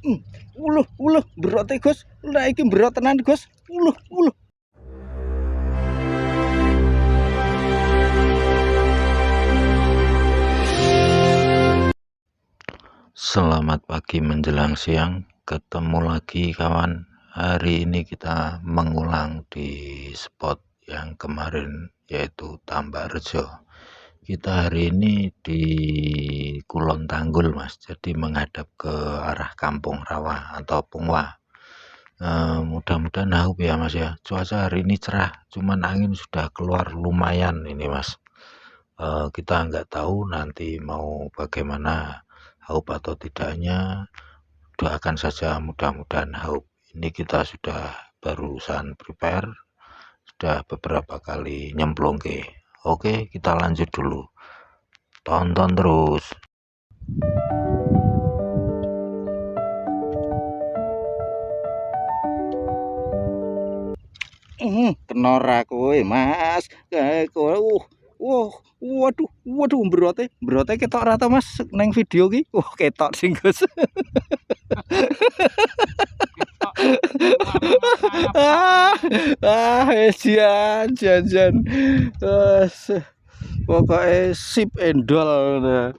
Uluh berote Gus, lah iki berot tenan Gus. Uluh. Selamat pagi menjelang siang, ketemu lagi kawan. Hari ini kita mengulang di spot yang kemarin yaitu Tambarjo. Kita hari ini di Kulon Tanggul Mas, jadi menghadap ke arah Kampung Rawa atau Pungwa. Mudah-mudahan haup ya Mas ya. Cuaca hari ini cerah, cuman angin sudah keluar lumayan ini Mas. Kita nggak tahu nanti mau bagaimana haup atau tidaknya, doakan saja mudah-mudahan haup. Ini kita sudah barusan prepare, sudah beberapa kali nyemplung ke. Oke, kita lanjut dulu, tonton terus. Kenora kowe Mas, kowe waduh berote ketok rata Mas neng video ki. Ketok sing Gus. Jan. Pokoknya sip endol.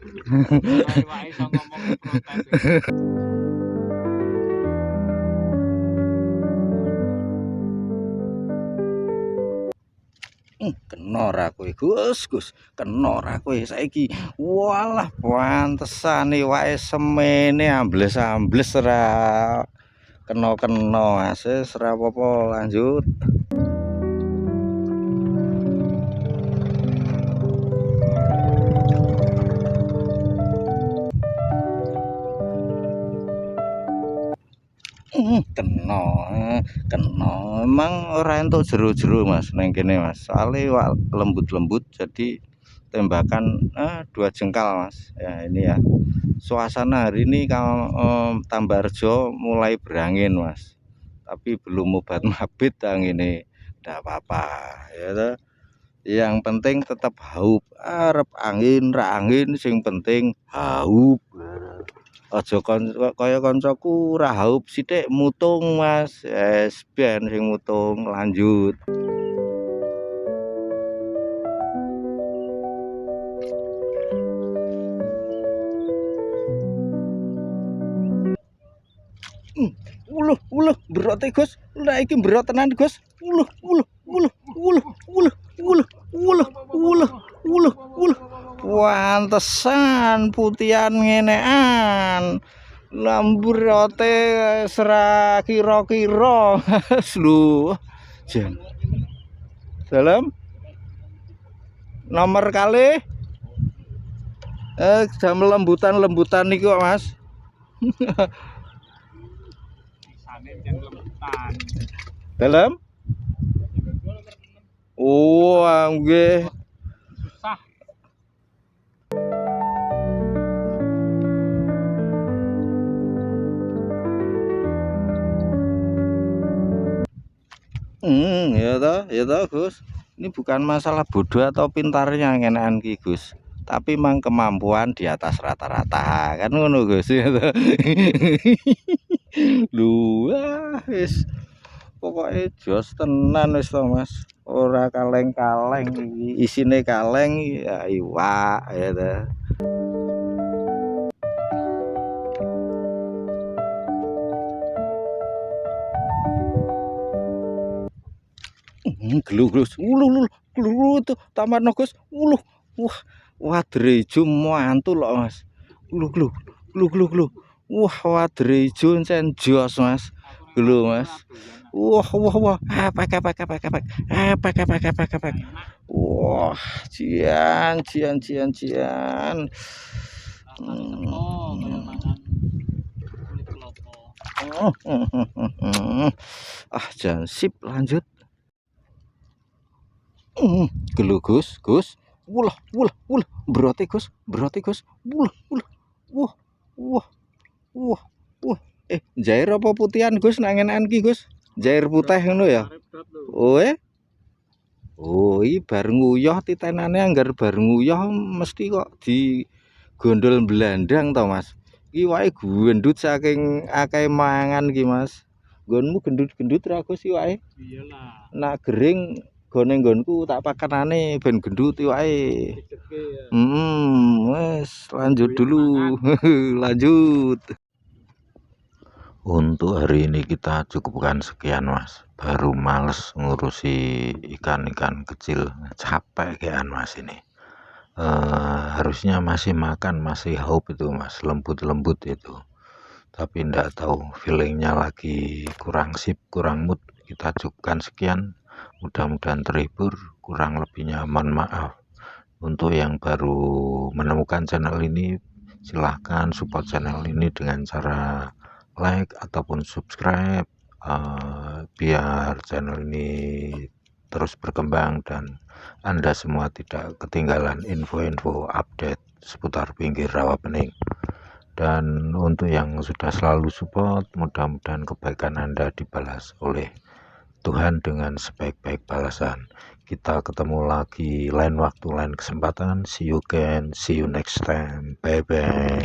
Kenora kowe Gus, kenora kowe saiki. Walah pantesane wae semene ambles ra kena Mas, ora apa-apa lanjut. Kena emang ora entuk jero-jero Mas neng kene Mas, soalnya lembut jadi tembakan 2 jengkal Mas ya. Ini ya suasana hari ini kalau Tambarjo mulai berangin Mas, tapi belum obat mabit ini ndak apa-apa ya toh. Yang penting tetap haup, arep angin ra angin sing penting haup. Aja kaya kancaku ra haup sithik mutung Mas, ben sing mutung lanjut. Uluh berote Gus, lah iki berot tenan Gus. Uluh. Pantesan putihan ngenean. Lamburote sera kira-kira. Lho. Jan. Dalam nomor kali jam lembutan niku Mas. Dalam nggih. Susah. Ya toh Gus. Ini bukan masalah bodoh atau pintarnya ngenean ki Gus, tapi memang kemampuan di atas rata-rata kan ngono Gus. Lu wis pokoknya jos tenan wis to Mas, ora kaleng-kaleng iki, isine kaleng ya iwak ya toh. Glus uluh tuh taman Gus. Wadrejo mantul loh Mas. Glu. Wah wadrejo encen jos Mas. Glu Mas. Wah. Apek. Wah, cian. Jangan sip lanjut. Gelu Gus. Wulah. Berote Gus. Wah. Jair apa putihan Gus nangen-nangen ki Gus? Jair putih ngono ya. Oh, bar nguyah titenane anggar bar nguyah mesti kok di gondol belandang to Mas. Iki wae gendut saking akeh mangan iki Mas. Nggonmu gendut-gendut ra Gus iwake? Iyalah. Nak gering gone nggonku tak pakanane ben gendut iwake. Wes lanjut dulu. Lanjut. Untuk hari ini kita cukupkan sekian Mas. Baru males ngurusi ikan-ikan kecil, capek kayaan Mas ini. Harusnya masih makan, masih hope itu Mas, lembut-lembut itu. Tapi ndak tahu feelingnya lagi kurang sip, kurang mood. Kita cukupkan sekian. Mudah-mudahan terhibur. Kurang lebihnya mohon maaf. Untuk yang baru menemukan channel ini, silahkan support channel ini dengan cara like ataupun subscribe, biar channel ini terus berkembang dan Anda semua tidak ketinggalan info-info update seputar pinggir rawa pening. Dan untuk yang sudah selalu support, mudah-mudahan kebaikan Anda dibalas oleh Tuhan dengan sebaik-baik balasan. Kita ketemu lagi lain waktu, lain kesempatan. See you again, see you next time. Bye bye.